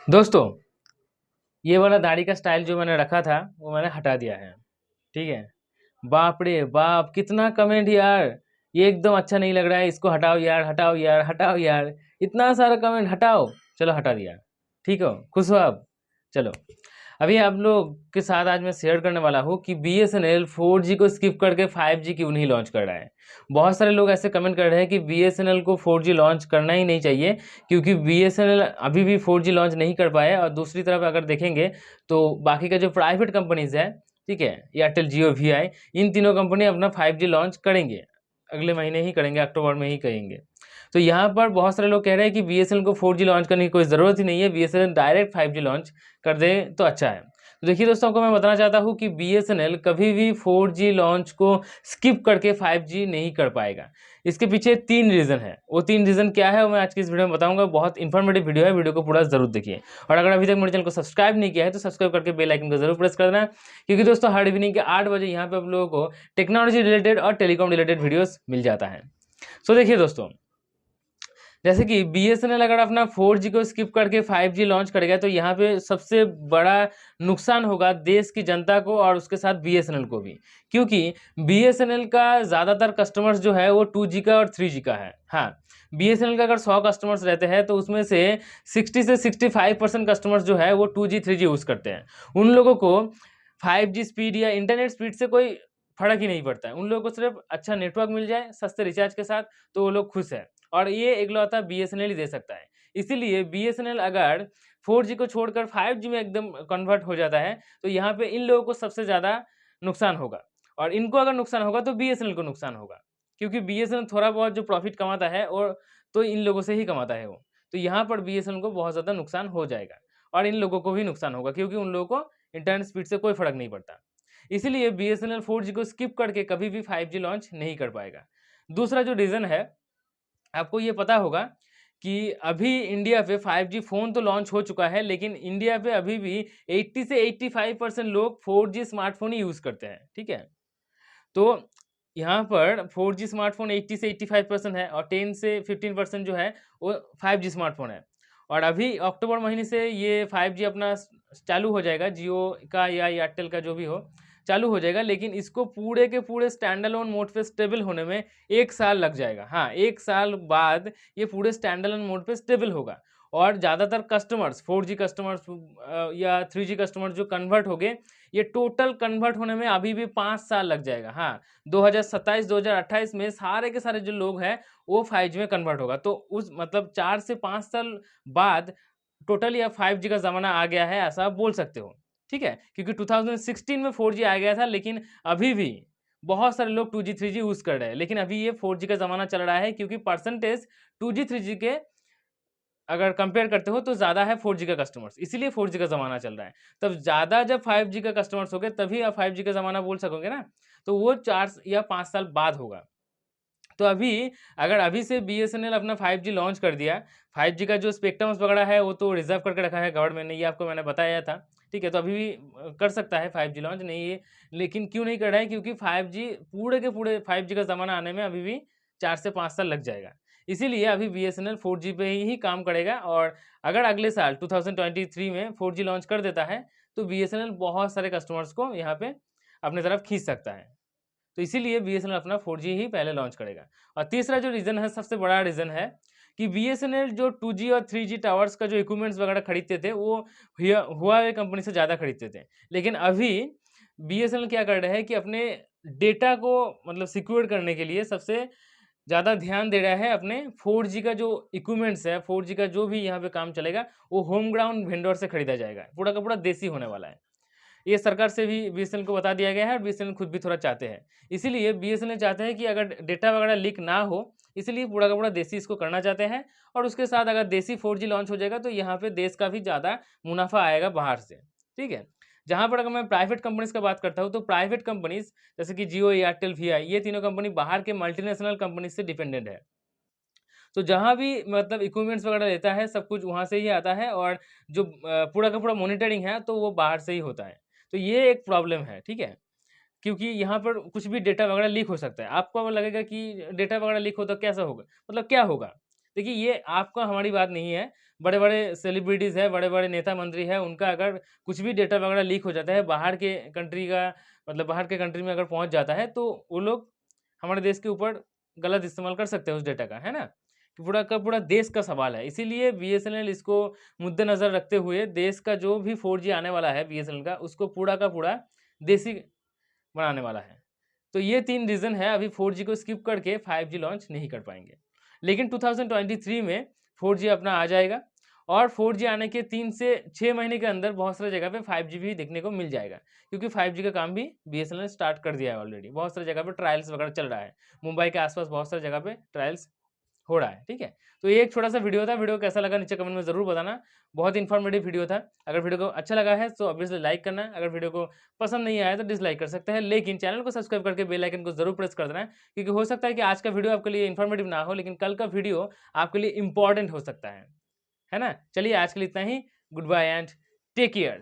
दोस्तों, ये वाला दाढ़ी का स्टाइल जो मैंने रखा था, वो मैंने हटा दिया है, ठीक है? बाप रे बाप! कितना कमेंट यार, ये एकदम अच्छा नहीं लग रहा है, इसको हटाओ यार, हटाओ यार, हटाओ यार, इतना सारा कमेंट हटाओ। चलो हटा दिया, ठीक हो? खुश हो आप? चलो, अभी आप लोग के साथ आज मैं शेयर करने वाला हूँ कि बीएसएनएल 4G को स्किप करके 5G क्यों नहीं लॉन्च कर रहा है। बहुत सारे लोग ऐसे कमेंट कर रहे हैं कि बीएसएनएल को 4G लॉन्च करना ही नहीं चाहिए क्योंकि बीएसएनएल अभी भी 4G लॉन्च नहीं कर पाया है और दूसरी तरफ अगर देखेंगे तो बाकी का जो प्राइवेट कंपनीज़ है, ठीक है, एयरटेल, जियो, वी, इन तीनों कंपनी अपना 5G लॉन्च करेंगे। अगले महीने ही करेंगे, अक्टूबर में ही करेंगे। तो यहाँ पर बहुत सारे लोग कह रहे हैं कि बीएसएनएल को 4G लॉन्च करने की कोई ज़रूरत ही नहीं है, बीएसएनएल डायरेक्ट 5G लॉन्च कर दे तो अच्छा है। तो देखिए दोस्तों, आपको मैं बताना चाहता हूँ कि बीएसएनएल कभी भी 4G लॉन्च को स्किप करके 5G नहीं कर पाएगा। इसके पीछे 3 रीज़न है। वो 3 रीज़न क्या है वो मैं आज की इस वीडियो में बताऊँगा। बहुत इन्फॉर्मेटिव वीडियो है, वीडियो को पूरा ज़रूर देखिए। और अगर अभी तक मेरे चैनल को सब्सक्राइब नहीं किया है तो सब्सक्राइब करके बेल आइकन को ज़रूर प्रेस कर देना, क्योंकि दोस्तों हर इवनिंग के 8 बजे यहाँ पे आप लोगों को टेक्नोलॉजी रिलेटेड और टेलीकॉम रिलेटेड वीडियोज़ मिल जाता है। सो देखिए दोस्तों, जैसे कि बीएसएनएल अगर अपना 4G को स्किप करके 5G लॉन्च करेगा तो यहाँ पे सबसे बड़ा नुकसान होगा देश की जनता को और उसके साथ बीएसएनएल को भी, क्योंकि बीएसएनएल का ज़्यादातर कस्टमर्स जो है वो 2G का और 3G का है। हाँ, बीएसएनएल का अगर 100 कस्टमर्स रहते हैं तो उसमें से 60 से 65% कस्टमर्स जो है वो 2G 3G यूज़ करते हैं। उन लोगों को 5G स्पीड या इंटरनेट स्पीड से कोई फ़र्क ही नहीं पड़ता है। उन लोगों को सिर्फ अच्छा नेटवर्क मिल जाए सस्ते रिचार्ज के साथ तो वो लोग खुश हैं। और ये इकलौता बीएसएनएल ही दे सकता है। इसीलिए बीएसएनएल अगर 4G को छोड़कर 5G में एकदम कन्वर्ट हो जाता है, तो यहाँ पे इन लोगों को सबसे ज़्यादा नुकसान होगा और इनको अगर नुकसान होगा तो बीएसएनएल को नुकसान होगा। क्योंकि बीएसएनएल थोड़ा बहुत जो प्रॉफ़िट कमाता है और तो इन लोगों से ही कमाता है वो। तो यहाँ पर बीएसएनएल को बहुत ज़्यादा नुकसान हो जाएगा और इन लोगों को भी नुकसान होगा क्योंकि उन लोगों को इंटरनेट स्पीड से कोई फ़र्क नहीं पड़ता। इसीलिए बीएसएनएल 4G को स्किप करके कभी भी 5G लॉन्च नहीं कर पाएगा। दूसरा जो रीज़न है, आपको ये पता होगा कि अभी इंडिया पे 5G फ़ोन तो लॉन्च हो चुका है, लेकिन इंडिया पे अभी भी 80 से 85% लोग 4G स्मार्टफ़ोन ही यूज़ करते हैं, ठीक है? तो यहाँ पर 4G स्मार्टफ़ोन 80 से 85% है और 10 से 15% जो है वो 5G स्मार्टफ़ोन है। और अभी अक्टूबर महीने से ये 5G अपना चालू हो जाएगा, जियो का या एयरटेल का जो भी हो, चालू हो जाएगा, लेकिन इसको पूरे के पूरे स्टैंड अलोन मोड पे स्टेबल होने में 1 साल लग जाएगा। हाँ, 1 साल बाद ये पूरे स्टैंड अलोन मोड पे स्टेबल होगा और ज़्यादातर कस्टमर्स 4G कस्टमर्स या 3G कस्टमर्स जो कन्वर्ट हो गए, ये टोटल कन्वर्ट होने में अभी भी 5 साल लग जाएगा। हाँ, 2027-2028 में सारे के सारे जो लोग हैं, वो 5G में कन्वर्ट होगा। तो उस मतलब 4 से 5 साल बाद टोटली अब 5G का ज़माना आ गया है, ऐसा आप बोल सकते हो। ठीक है? क्योंकि 2016 में 4G आ गया था, लेकिन अभी भी बहुत सारे लोग 2G, 3G यूज़ कर रहे हैं। लेकिन अभी ये 4G का ज़माना चल रहा है क्योंकि परसेंटेज 2G, 3G के अगर कंपेयर करते हो तो ज़्यादा है 4G का कस्टमर्स, इसीलिए 4G का ज़माना चल रहा है। तब ज़्यादा जब 5G का कस्टमर्स हो गए तभी आप 5G का ज़माना बोल सकोगे ना, तो वो 4 या 5 साल बाद होगा। तो अभी अगर अभी से बीएसएनएल अपना 5G लॉन्च कर दिया, 5G का जो स्पेक्ट्रम्स वगैरह है वो तो रिज़र्व करके रखा है गवर्नमेंट ने, ये आपको मैंने बताया था। ठीक है? तो अभी भी कर सकता है 5G लॉन्च, नहीं ये लेकिन क्यों नहीं कर रहा है? क्योंकि 5G पूरे के पूरे 5G का ज़माना आने में अभी भी 4 से 5 साल लग जाएगा। इसीलिए अभी बीएसएनएल 4G पे ही काम करेगा और अगर अगले साल 2023 में 4G लॉन्च कर देता है, तो बीएसएनएल बहुत सारे कस्टमर्स को यहाँ पे अपनी तरफ खींच सकता है। तो इसीलिए बीएसएनएल अपना 4G ही पहले लॉन्च करेगा। और तीसरा जो रीज़न है, सबसे बड़ा रीज़न है कि बीएसएनएल जो 2G और 3G टावर्स का जो इक्विपमेंट्स वगैरह खरीदते थे, वो हुआवे कंपनी से ज़्यादा खरीदते थे। लेकिन अभी बीएसएनएल क्या कर रहा है कि अपने डेटा को मतलब सिक्योर करने के लिए सबसे ज़्यादा ध्यान दे रहा है अपने 4G का जो इक्विपमेंट्स है, 4G का जो भी यहाँ पे काम चलेगा, वो होम ग्राउंड वेंडर से खरीदा जाएगा। पूरा का पूरा देसी होने वाला है। ये सरकार से भी बीएसएनएल को बता दिया गया है और बीएसएनएल खुद भी थोड़ा चाहते हैं। इसीलिए बीएसएनएल चाहते हैं कि अगर डेटा वगैरह लीक ना हो, इसलिए पूरा का पूरा देसी इसको करना चाहते हैं और उसके साथ अगर देसी 4G लॉन्च हो जाएगा तो यहाँ पे देश का भी ज़्यादा मुनाफ़ा आएगा बाहर से, ठीक है? जहाँ पर अगर मैं प्राइवेट कंपनीज़ का बात करता हूँ, तो प्राइवेट कंपनीज़ जैसे कि जियो, एयरटेल, वी, ये तीनों कंपनी बाहर के मल्टीनेशनल कंपनी से डिपेंडेंट है। तो जहाँ भी मतलब इक्विपमेंट्स वगैरह लेता है, सब कुछ वहाँ से ही आता है और जो पूरा का पूरा मॉनिटरिंग है, तो वो बाहर से ही होता है। तो ये एक प्रॉब्लम है, ठीक है? क्योंकि यहाँ पर कुछ भी डेटा वगैरह लीक हो सकता है। आपको अब लगेगा कि डेटा वगैरह लीक हो तो कैसा होगा? मतलब क्या होगा? देखिए, ये आपका हमारी बात नहीं है। बड़े बड़े सेलिब्रिटीज़ है, बड़े बड़े नेता मंत्री है, उनका अगर कुछ भी डेटा वगैरह लीक हो जाता है बाहर के कंट्री का, मतलब बाहर के कंट्री में अगर पहुंच जाता है, तो वो लोग हमारे देश के ऊपर गलत इस्तेमाल कर सकते हैं उस डेटा का, है ना? कि पूरा का पूरा देश का सवाल है। इसीलिए बीएसएनएल इसको मुद्देनज़र रखते हुए देश का जो भी 4G आने वाला है बीएसएनएल का, उसको पूरा का पूरा देसी बनाने वाला है। तो ये 3 रीज़न है, अभी 4G को स्किप करके 5G लॉन्च नहीं कर पाएँगे। लेकिन 2023 में 4G अपना आ जाएगा और 4G आने के 3 से 6 महीने के अंदर बहुत सारी जगह पे 5G भी देखने को मिल जाएगा। क्योंकि 5G का काम भी बीएसएनएल ने स्टार्ट कर दिया है ऑलरेडी। बहुत सारी जगह पे ट्रायल्स वगैरह चल रहा है। मुंबई के आस-पास बहुत सारी जगह पे ट्रायल्स हो रहा है, ठीक है? तो ये एक छोटा-सा वीडियो था, वीडियो कैसा लगा नीचे कमेंट में ज़रूर बताना। बहुत इन्फॉर्मेटिव वीडियो था। अगर वीडियो को अच्छा लगा है तो ऑब्वियसली लाइक करना, अगर वीडियो को पसंद नहीं आया तो डिसलाइक कर सकते हैं। लेकिन चैनल को सब्सक्राइब करके बेल आइकन को ज़रूर प्रेस कर देना, क्योंकि हो सकता है कि आज का वीडियो आपके लिए इन्फॉर्मेटिव ना हो, लेकिन कल का वीडियो आपके लिए इम्पोर्टेंट हो सकता है ना? चलिए आज के लिए इतना ही। Good bye and take care.